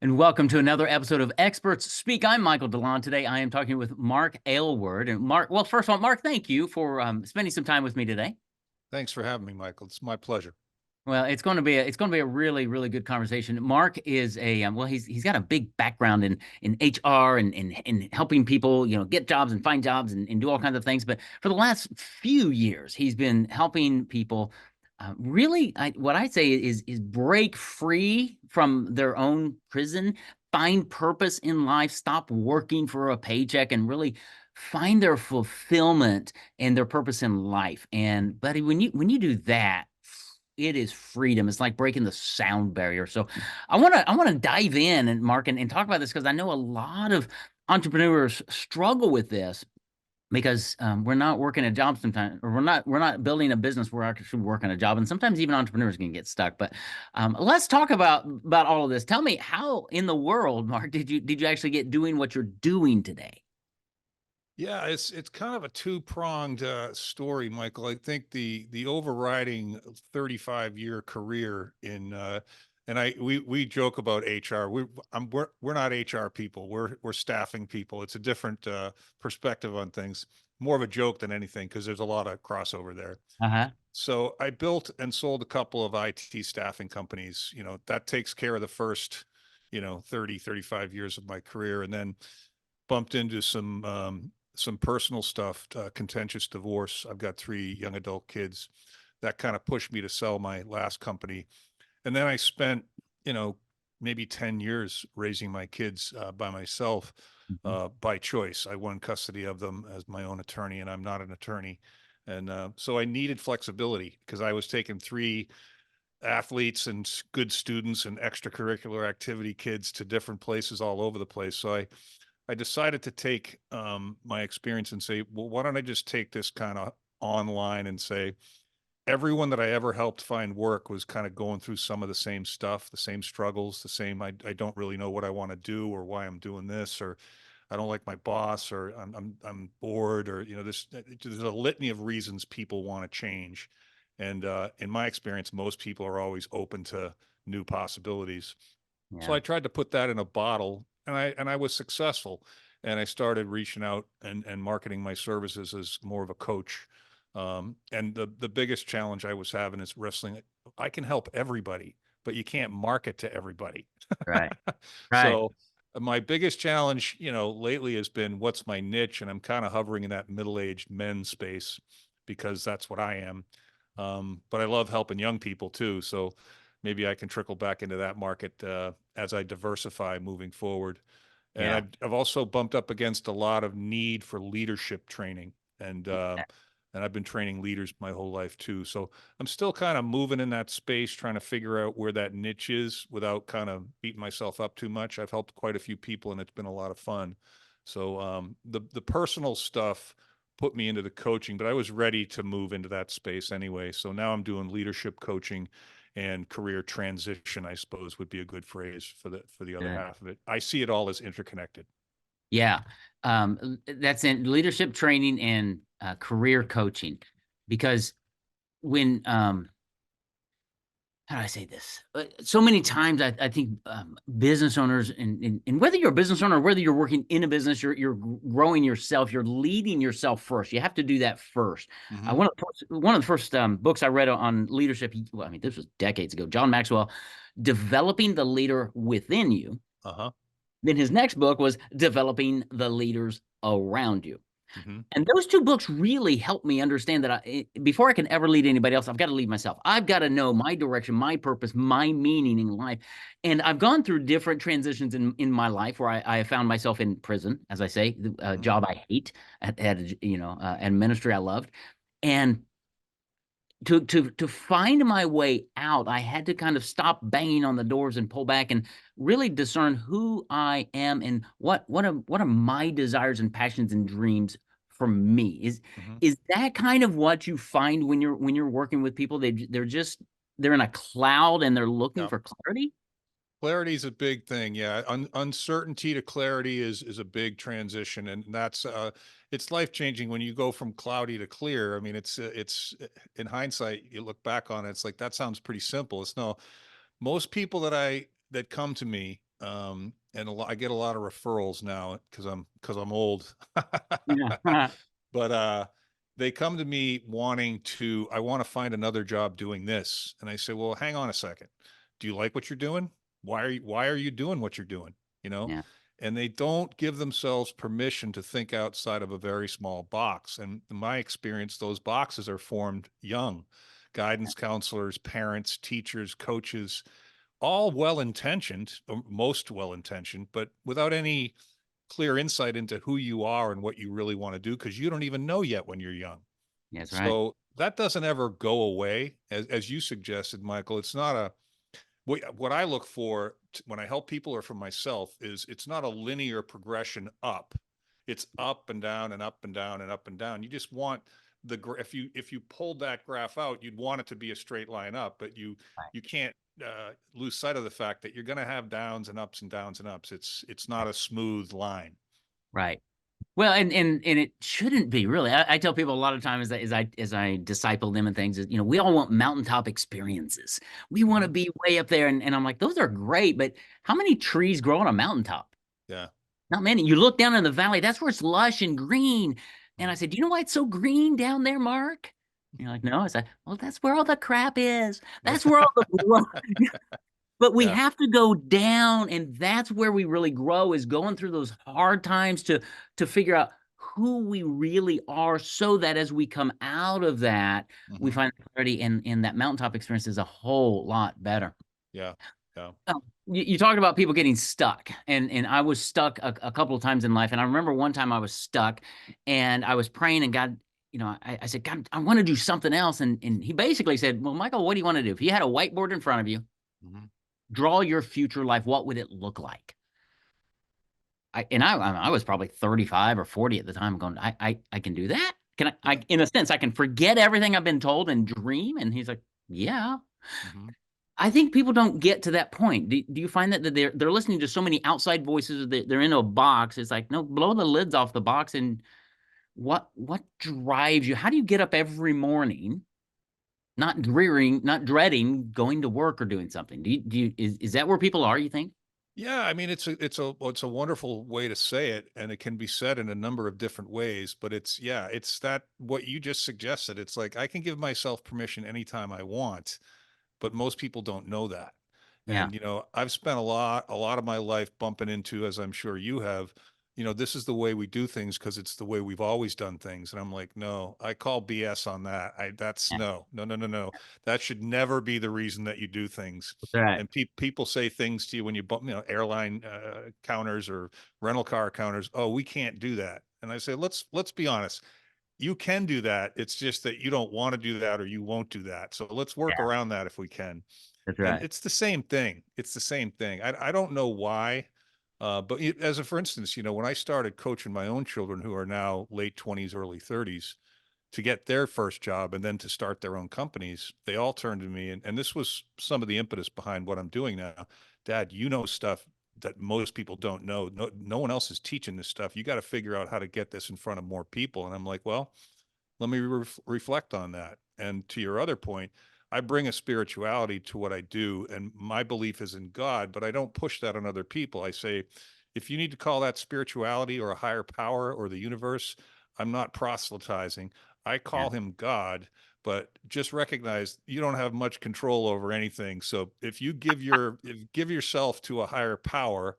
And welcome to another episode of Experts Speak. I'm Michael DeLon. Today I am talking with Mark Aylward. And Mark, well, first of all, Mark, thank you for spending some time with me today. Thanks for having me, Michael. It's my pleasure. Well, it's going to be a really really good conversation. Mark is a well, he's got a big background in HR and helping people, get jobs and find jobs and do all kinds of things. But for the last few years, he's been helping people really, what I'd say is break free from their own prison, find purpose in life, stop working for a paycheck, and really find their fulfillment and their purpose in life. And buddy, when you do that, it is freedom. It's like breaking the sound barrier. So I want to dive in and Mark and talk about this because I know a lot of entrepreneurs struggle with this because we're not working a job sometimes, or we're not building a business. We're actually working a job, and sometimes even entrepreneurs can get stuck. But let's talk about all of this. Tell me, how in the world, Mark, did you actually get doing what you're doing today? Yeah, it's kind of a two-pronged story, Michael. I think the overriding 35-year career in and we joke about HR. We're not HR people. We're staffing people. It's a different perspective on things. More of a joke than anything because there's a lot of crossover there. Uh-huh. So I built and sold a couple of IT staffing companies. That takes care of the first, 30, 35 years of my career, and then bumped into some personal stuff, contentious divorce. I've got three young adult kids. That kind of pushed me to sell my last company. And then I spent, you know, maybe 10 years raising my kids by myself, Mhm. by choice. I won custody of them as my own attorney, and I'm not an attorney. And so I needed flexibility because I was taking three athletes and good students and extracurricular activity kids to different places all over the place. So I decided to take my experience and say, well, why don't I just take this kind of online and say, everyone that I ever helped find work was kind of going through some of the same stuff, the same struggles, the same, I don't really know what I want to do or why I'm doing this, or I don't like my boss, or I'm bored, or, there's a litany of reasons people want to change. And in my experience, most people are always open to new possibilities. So Yeah. I tried to put that in a bottle, and I was successful. And I started reaching out and marketing my services as more of a coach. And the biggest challenge I was having is wrestling. I can help everybody, but you can't market to everybody. Right. Right. So my biggest challenge, lately has been what's my niche, and I'm kind of hovering in that middle-aged men space because that's what I am. But I love helping young people too. So maybe I can trickle back into that market as I diversify moving forward. And Yeah. I've also bumped up against a lot of need for leadership training, and I've been training leaders my whole life too. So I'm still kind of moving in that space, trying to figure out where that niche is without kind of beating myself up too much. I've helped quite a few people, and it's been a lot of fun. So the personal stuff put me into the coaching, but I was ready to move into that space anyway. So now I'm doing leadership coaching and career transition, I suppose would be a good phrase for the other Good. half of it. I see it all as interconnected. Yeah. That's in leadership training and career coaching, because when how do I say this? So many times I think business owners, and whether you're a business owner or whether you're working in a business, you're growing yourself, you're leading yourself first. You have to do that first. Hmm. One of the first books I read on leadership, well, I mean, this was decades ago, John Maxwell, Developing the Leader Within You. Uh-huh. Then his next book was Developing the Leaders Around You. Hmm. And those two books really helped me understand that before I can ever lead anybody else, I've got to lead myself. I've got to know my direction, my purpose, my meaning in life. And I've gone through different transitions in my life where I have found myself in prison, as I say, the Hmm. job I hate and ministry I loved. And to find my way out, I had to kind of stop banging on the doors and pull back and really discern who I am and what are my desires and passions and dreams for me. Hmm. Is that kind of what you find when you're working with people? They're in a cloud and they're looking Yeah. for clarity? Clarity is a big thing. Yeah. Uncertainty to clarity is a big transition. And that's, it's life changing when you go from cloudy to clear. I mean, in hindsight, you look back on it, it's like, that sounds pretty simple. It's no, most people that come to me, and I get a lot of referrals now because I'm old. Yeah. But they come to me wanting to. I want to find another job doing this, and I say, well, hang on a second. Do you like what you're doing? Why are you doing what you're doing? You know, Yeah. and they don't give themselves permission to think outside of a very small box. And in my experience, those boxes are formed young. Guidance counselors, parents, teachers, coaches, all well intentioned, most well intentioned, but without any clear insight into who you are and what you really want to do because you don't even know yet when you're young. That's right. So that doesn't ever go away. As you suggested, Michael, it's not a what I look for when I help people or for myself is it's not a linear progression up. It's up and down and up and down and up and down. You just want if you pulled that graph out, you'd want it to be a straight line up, but you can't lose sight of the fact that you're going to have downs and ups and downs and ups. It's not a smooth line. Right. Well, and it shouldn't be really. I tell people a lot of times that as I disciple them and things is, we all want mountaintop experiences. We want to Mhm. be way up there, and I'm like, those are great, but how many trees grow on a mountaintop? Yeah. Not many. You look down in the valley, that's where it's lush and green. And I Mhm. said, do you know why it's so green down there, Mark? And you're like, no. I said, well, that's where all the crap is. That's where all the but we Yeah. have to go down, and that's where we really grow, is going through those hard times to figure out who we really are, so that as we come out of that, we Hmm. find clarity, and that mountaintop experience is a whole lot better. Yeah. Yeah. You talked about people getting stuck, and I was stuck a couple of times in life. And I remember one time I was stuck, and I was praying, and God, I said, God, I want to do something else. And he basically said, well, Michael, what do you want to do? If you had a whiteboard in front of you, Hmm. draw your future life, what would it look like? I was probably 35 or 40 at the time, going, I can do that. Can Yeah. in a sense, I can forget everything I've been told and dream. And he's like, yeah. Hmm. I think people don't get to that point. Do you find that they're listening to so many outside voices? They're in a box. It's like, no, blow the lids off the box. And what drives you? How do you get up every morning, not dreading going to work or doing something? Is that where people are, you think? Yeah, I mean it's a wonderful way to say it, and it can be said in a number of different ways. But it's that what you just suggested. It's like I can give myself permission anytime I want, but most people don't know that. Yeah. And I've spent a lot of my life bumping into, as I'm sure you have, this is the way we do things because it's the way we've always done things. And I'm like, no, I call BS on that. That's Yeah. no, no, no, no, no. That should never be the reason that you do things. That's right. And people say things to you when you bump, airline counters or rental car counters. Oh, we can't do that. And I say, let's be honest. You can do that. It's just that you don't want to do that or you won't do that. So let's work Yeah. around that if we can. That's And right. it's the same thing. It's the same thing. I don't know why, but as a for instance, when I started coaching my own children who are now late 20s, early 30s to get their first job and then to start their own companies, they all turned to me, and this was some of the impetus behind what I'm doing now. Dad, you know stuff that most people don't know. No one else is teaching this stuff. You got to figure out how to get this in front of more people. And I'm like, well, let me reflect on that. And to your other point, I bring a spirituality to what I do, and my belief is in God, but I don't push that on other people. I say, if you need to call that spirituality or a higher power or the universe, I'm not proselytizing. I Yeah. call him God, but just recognize you don't have much control over anything. So if you give yourself to a higher power,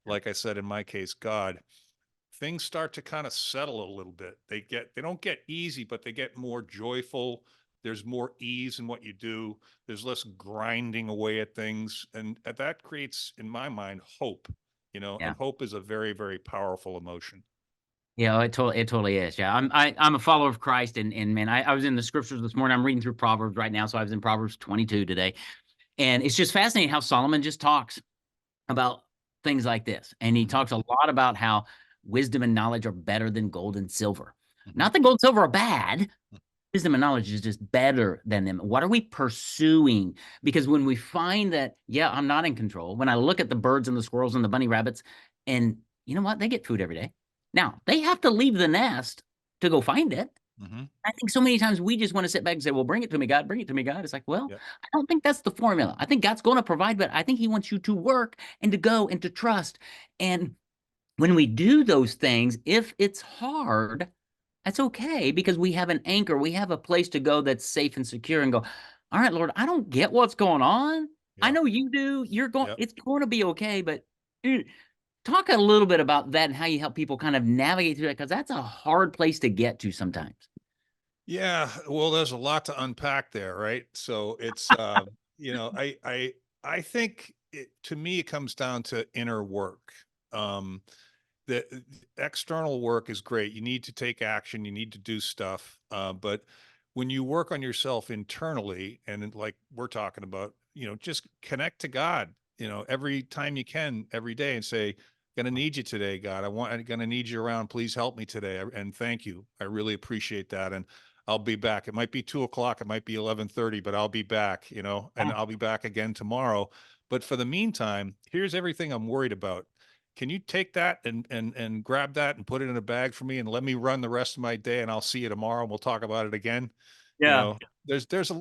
like I said, in my case, God, things start to kind of settle a little bit. They don't get easy, but they get more joyful. There's more ease in what you do. There's less grinding away at things. And that creates, in my mind, hope, Yeah. and hope is a very, very powerful emotion. Yeah, it totally is. Yeah, I'm a follower of Christ, and man, I was in the scriptures this morning. I'm reading through Proverbs right now, so I was in Proverbs 22 today, and it's just fascinating how Solomon just talks about things like this, and he Hmm. talks a lot about how wisdom and knowledge are better than gold and silver. Hmm. Not that gold and silver are bad. Wisdom and knowledge is just better than them. What are we pursuing? Because when we find that, yeah, I'm not in control, when I look at the birds and the squirrels and the bunny rabbits, and you know what? They get food every day. Now, they have to leave the nest to go find it. Hmm. I think so many times we just want to sit back and say, well, bring it to me, God, bring it to me, God. It's like, well, Yep. I don't think that's the formula. I think God's going to provide, but I think he wants you to work and to go and to trust. And when we do those things, if it's hard, that's okay because we have an anchor. We have a place to go that's safe and secure and go, all right, Lord, I don't get what's going on. I Yeah. know you do. Yep. It's going to be okay. But eh, talk a little bit about that and how you help people kind of navigate through that because that's a hard place to get to sometimes. Yeah, well, there's a lot to unpack there, right? So it's you know, I think to me it comes down to inner work. Um, the external work is great. You need to take action, you need to do stuff. But when you work on yourself internally, like we're talking about, just connect to God, every time you can, every day, and say, gonna need you today, God. I'm gonna need you around. Please help me today. And thank you. I really appreciate that. And I'll be back. It might be 2 o'clock, it might be 11:30, but I'll be back, and I'll be back again tomorrow. But for the meantime, here's everything I'm worried about. Can you take that and grab that and put it in a bag for me and let me run the rest of my day, and I'll see you tomorrow and we'll talk about it again. You Yeah. know, there's a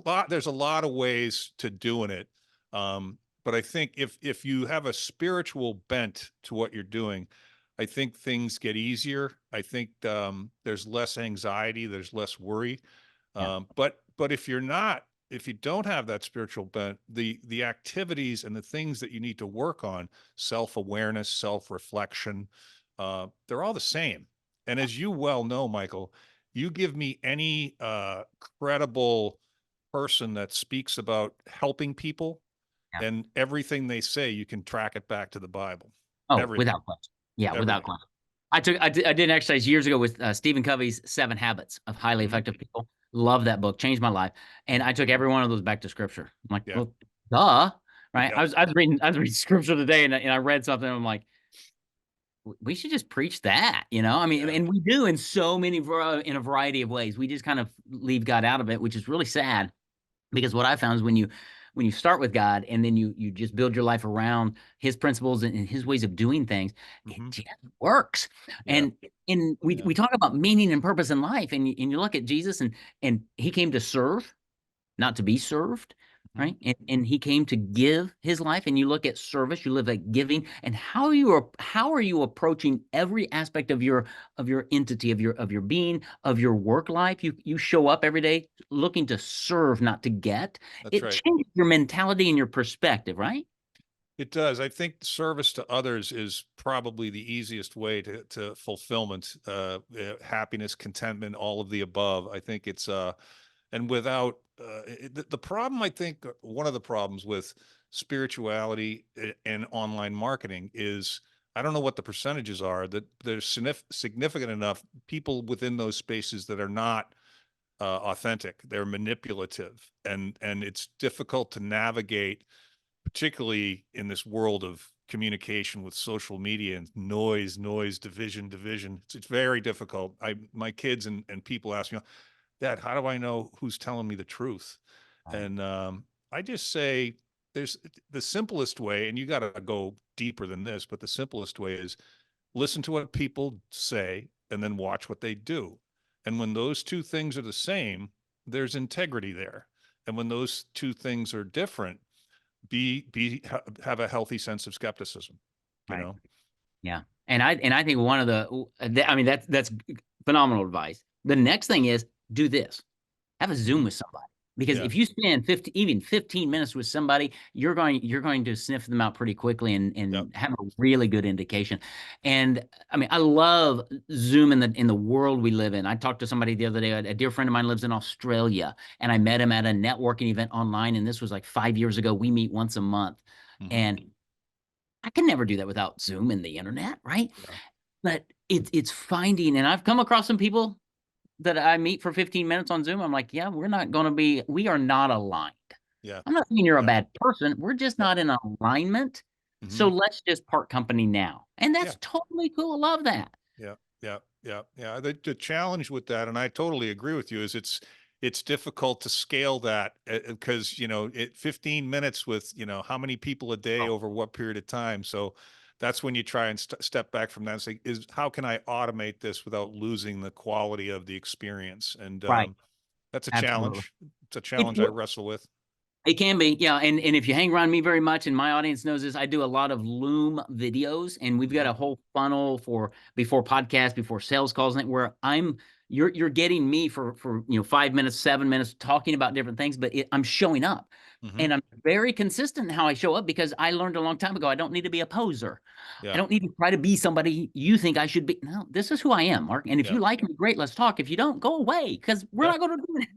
lot of ways to doing it. But I think if you have a spiritual bent to what you're doing, I think things get easier. I think there's less anxiety, there's less worry. Yeah. But if you don't have that spiritual bent, the activities and the things that you need to work on, self-awareness, self-reflection, they're all the same. And as you well know, Michael, you give me any credible person that speaks about helping people, Yeah. and everything they say, you can track it back to the Bible. Oh, Everything, without question. Yeah, without everything. question. I did an exercise years ago with Stephen Covey's Seven Habits of Highly Hmm. Effective People. Love that book, changed my life. And I took every one of those back to scripture. I'm like, Yeah. well, duh. Right. Yep. I was reading scripture today and I read something and I'm like, we should just preach that, you know? I mean, Yeah. and we do in so many, in a variety of ways. We just kind of leave God out of it, which is really sad because what I found is when you start with God and then you just build your life around his principles and his ways of doing things, it Hmm. just works. Yeah. And Yeah. we talk about meaning and purpose in life and you look at Jesus and he came to serve, not to be served, Hmm. right? And he came to give his life. And you look at service, you live at giving, and how are you approaching every aspect of your entity, of your being, of your work life? You show up every day looking to serve, not to get. That's It right. changes your mentality and your perspective, right? It does. I think service to others is probably the easiest way to fulfillment, happiness, contentment, all of the above. I think it's and without the problem, I think one of the problems with spirituality and online marketing is, I don't know what the percentages are, that there's significant enough people within those spaces that are not authentic. They're manipulative, and it's difficult to navigate, particularly in this world of communication with social media and noise, division. It's very difficult. My kids and people ask me, Dad, how do I know who's telling me the truth? Right. And I just say, there's the simplest way, and you got to go deeper than this, but the simplest way is listen to what people say and then watch what they do. And when those two things are the same, there's integrity there. And when those two things are different, have a healthy sense of skepticism, you Right. know? Yeah. And I think one of I mean that's phenomenal advice. The next thing is do this. Have a Hmm. Zoom with somebody. Because Yeah. if you spend 15 minutes with somebody, you're going to sniff them out pretty quickly Yep. and have a really good indication. And I mean, I love Zoom in the world we live in. I talked to somebody the other day, a dear friend of mine lives in Australia, and I met him at a networking event online, and this was like 5 years ago. We meet once a month. Hmm. And I can never do that without Zoom and the internet, right? Yeah. But it's finding, and I've come across some people that I meet for 15 minutes on Zoom. I'm like, yeah, we are not aligned. Yeah. I'm not saying you're a Yeah. bad person. We're just Yep. not in alignment. So Hmm. let's just part company now. And Yeah. that's totally cool. I love that. Yeah. Yeah. Yeah. Yeah. The challenge with that, and I totally agree with you, is it's difficult to scale that because, 15 minutes with, how many people a day Oh, over what period of time. So that's when you try and step back from that and say, is how can I automate this without losing the quality of the experience? And Right. that's a Absolutely. challenge. It's a It, challenge I wrestle with. It can be, yeah. And if you hang around me very much, and my audience knows this, I do a lot of Loom videos, and we've got Hmm. a whole funnel for before podcasts, before sales calls, and where you're getting me for 5 minutes, 7 minutes talking about different things, but I'm showing up, Hmm. and I'm very consistent in how I show up because I learned a long time ago I don't need to be a poser. I Yeah. don't need to try to be somebody you think I should be. No, this is who I am, Mark. And if Yeah. you like me, great, let's talk. If you don't, go away because we're Yeah. not going to do it.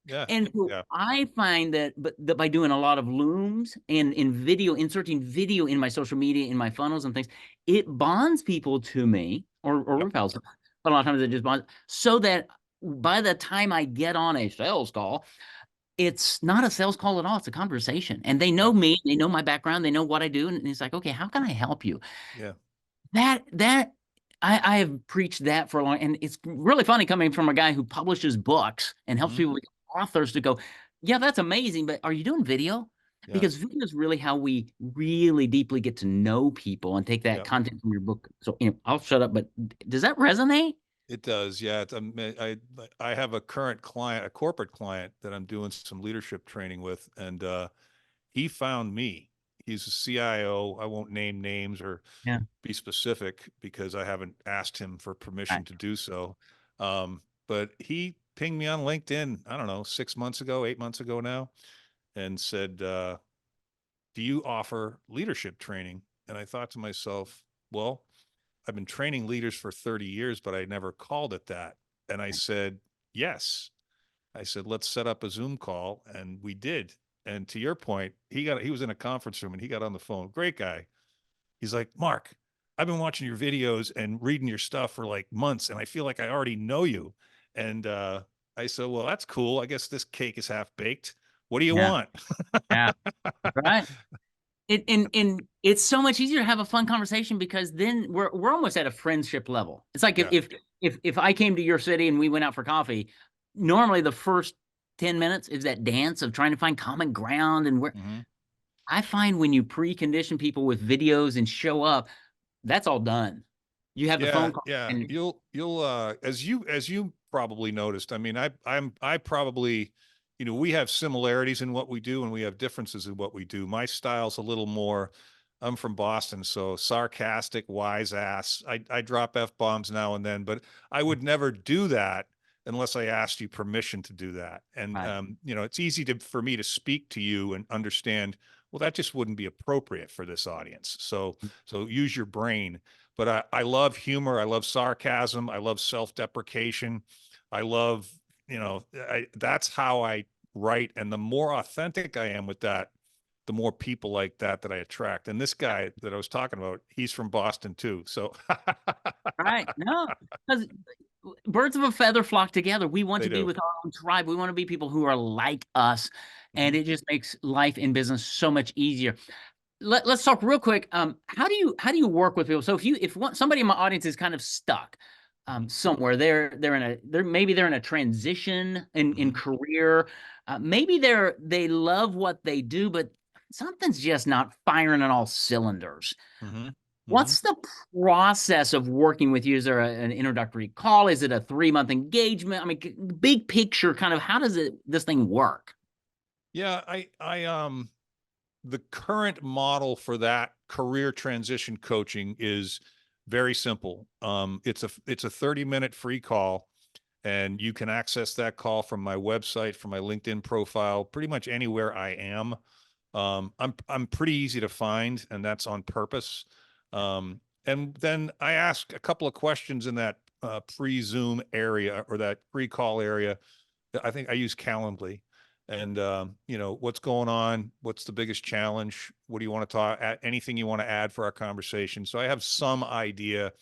Yeah. And so Yeah. I find that by doing a lot of looms and in video, inserting video in my social media, in my funnels and things, it bonds people to me or Yep. repels them. But a lot of times it just bonds so that by the time I get on a sales call, it's not a sales call at all. It's a conversation. And they know Yeah. me, they know my background, they know what I do. And it's like, okay, how can I help you? Yeah. That I have preached that for a long, and it's really funny coming from a guy who publishes books and helps Hmm. people become authors to go, yeah, that's amazing, but are you doing video? Yeah. Because video is really how we really deeply get to know people and take that Yeah. content from your book. So I'll shut up, but does that resonate? It does. Yeah. I have a current client, a corporate client that I'm doing some leadership training with, and he found me. He's a CIO. I won't name names or Yeah. be specific because I haven't asked him for permission Right. to do so. But he pinged me on LinkedIn, I don't know, 6 months ago, 8 months ago now, and said, do you offer leadership training? And I thought to myself, well, I've been training leaders for 30 years, but I never called it that. And I said, yes. I said, let's set up a Zoom call. And we did. And to your point, he was in a conference room and he got on the phone. Great guy. He's like, Mark, I've been watching your videos and reading your stuff for like months, and I feel like I already know you. And I said, well, that's cool. I guess this cake is half baked. What do you Yeah. want? Yeah. Right. And it's so much easier to have a fun conversation because then we're almost at a friendship level. It's like Yeah. if I came to your city and we went out for coffee, normally the first 10 minutes is that dance of trying to find common ground and where Hmm. I find when you precondition people with videos and show up, that's all done. You have the Yeah, phone call yeah. and You'll as you probably noticed. I mean, I probably, we have similarities in what we do and we have differences in what we do. My style's a little more, I'm from Boston, so sarcastic, wise ass. I drop F-bombs now and then, but I would never do that unless I asked you permission to do that. And right. it's easy for me to speak to you and understand, well, that just wouldn't be appropriate for this audience. So use your brain. But I love humor. I love sarcasm. I love self-deprecation. I love, that's how I write. And the more authentic I am with that, the more people like that I attract. And this guy that I was talking about, he's from Boston too. So Right. No, because birds of a feather flock together. We want they to be do. with our own tribe. We want to be people who are like us. And Hmm. it just makes life in business so much easier. Let's talk real quick. How do you work with people? So somebody in my audience is kind of stuck Hmm. somewhere, they're in a transition in Hmm. career. Maybe they love what they do, but something's just not firing on all cylinders. Hmm. Hmm. What's the process of working with you? Is there an introductory call? Is it a 3 month engagement? I mean, big picture, kind of how does this thing work? Yeah, the current model for that career transition coaching is very simple. It's a 30-minute free call, and you can access that call from my website, from my LinkedIn profile, pretty much anywhere I am. I'm pretty easy to find, and that's on purpose. And then I ask a couple of questions in that pre-Zoom area or that pre-call area. I think I use Calendly. And what's going on? What's the biggest challenge? What do you want to talk at? Anything you want to add for our conversation? So I have some idea,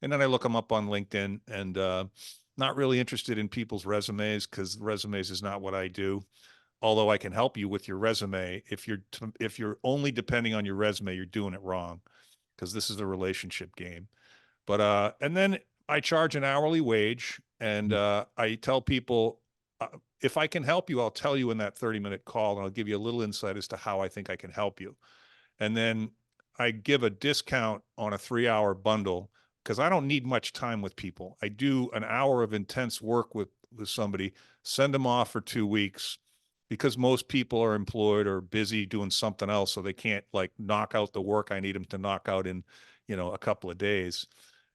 and then I look them up on LinkedIn. And not really interested in people's resumes because resumes is not what I do. Although I can help you with your resume, if you're only depending on your resume, you're doing it wrong because this is a relationship game. But and then I charge an hourly wage, and I tell people, uh, if I can help you, I'll tell you in that 30-minute call, and I'll give you a little insight as to how I think I can help you. And then I give a discount on a 3-hour bundle because I don't need much time with people. I do an hour of intense work with somebody, send them off for 2 weeks because most people are employed or busy doing something else. So they can't like knock out the work I need them to knock out in, a couple of days.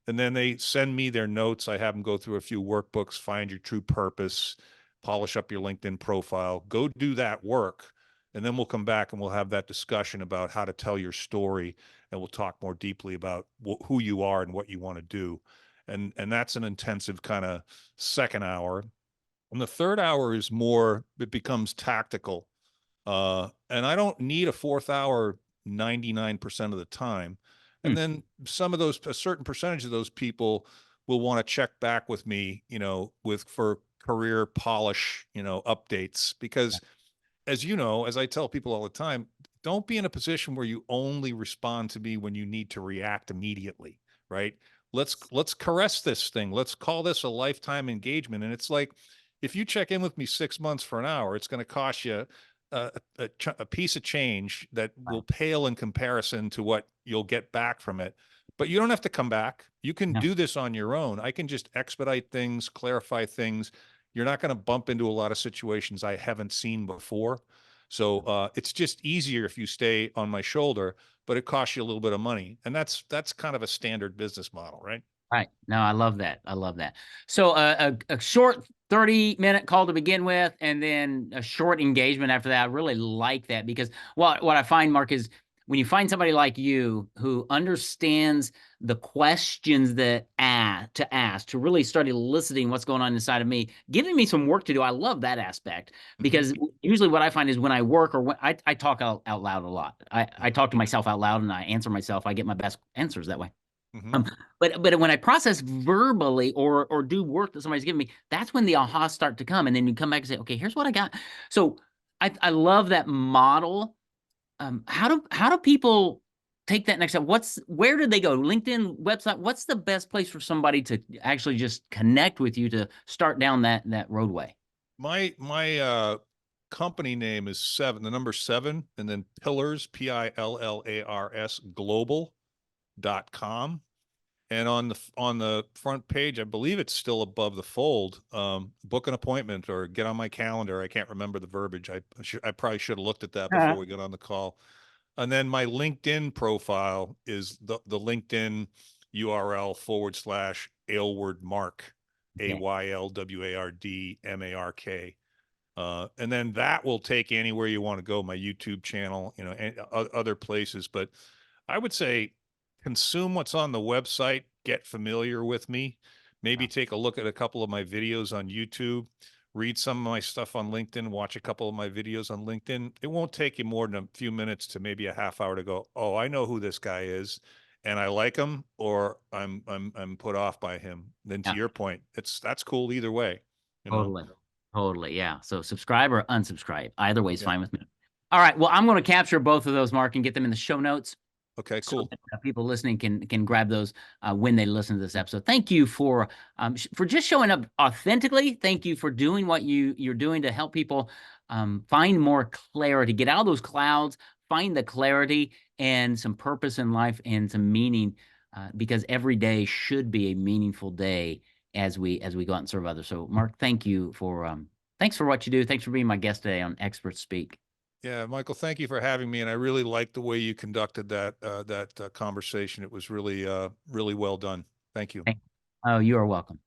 And then they send me their notes. I have them go through a few workbooks, find your true purpose, polish up your LinkedIn profile, go do that work. And then we'll come back and we'll have that discussion about how to tell your story. And we'll talk more deeply about who you are and what you want to do. And that's an intensive kind of second hour. And the third hour is more, it becomes tactical. And I don't need a fourth hour 99% of the time. And Hmm. then a certain percentage of those people will want to check back with me, for career polish, updates. Because as you know, as I tell people all the time, don't be in a position where you only respond to me when you need to react immediately, right? Let's caress this thing. Let's call this a lifetime engagement. And it's like, if you check in with me 6 months for an hour, it's going to cost you a piece of change that will pale in comparison to what you'll get back from it. But you don't have to come back. You can No. do this on your own. I can just expedite things, clarify things. You're not going to bump into a lot of situations I haven't seen before. So it's just easier if you stay on my shoulder, but it costs you a little bit of money. And that's kind of a standard business model, right? Right. No, I love that. I love that. So a short 30-minute call to begin with, and then a short engagement after that. I really like that because what I find, Mark, is when you find somebody like you who understands the questions to ask, to really start eliciting what's going on inside of me, giving me some work to do. I love that aspect Mm-hmm. because usually what I find is when I work or when I talk out loud a lot. I talk to myself out loud and I answer myself. I get my best answers that way. Mm-hmm. Um, but when I process verbally or do work that somebody's giving me, that's when the ahas start to come, and then you come back and say, okay, here's what I got. So I love that model. How do people take that next step? Where did they go? LinkedIn website. What's the best place for somebody to actually just connect with you to start down that roadway? My company name is the number seven, and then Pillars, Pillars global.com. And on the front page, I believe it's still above the fold. Book an appointment or get on my calendar. I can't remember the verbiage. I probably should have looked at that before we got on the call. And then my LinkedIn profile is the LinkedIn URL / Aylward Mark, Okay. AYLWARDMARK. And then that will take you anywhere you want to go, my YouTube channel, and other places. But I would say consume what's on the website, get familiar with me, maybe take a look at a couple of my videos on YouTube, read some of my stuff on LinkedIn, watch a couple of my videos on LinkedIn. It won't take you more than a few minutes to maybe a half hour to go, oh, I know who this guy is and I like him, or I'm put off by him. Then to Yeah. your point, that's cool either way, you know. Totally. Totally. Yeah. So subscribe or unsubscribe. Either way is Yeah. fine with me. All right. Well, I'm going to capture both of those, Mark, and get them in the show notes Okay, so cool. that people listening can grab those when they listen to this episode. Thank you for just showing up authentically. Thank you for doing what you're doing to help people find more clarity, get out of those clouds, find the clarity and some purpose in life and some meaning, because every day should be a meaningful day as we go out and serve others. So, Mark, thanks for what you do. Thanks for being my guest today on Expert Speak. Yeah, Michael, thank you for having me, and I really liked the way you conducted that conversation. It was really well done. Thank you. Oh, you are welcome.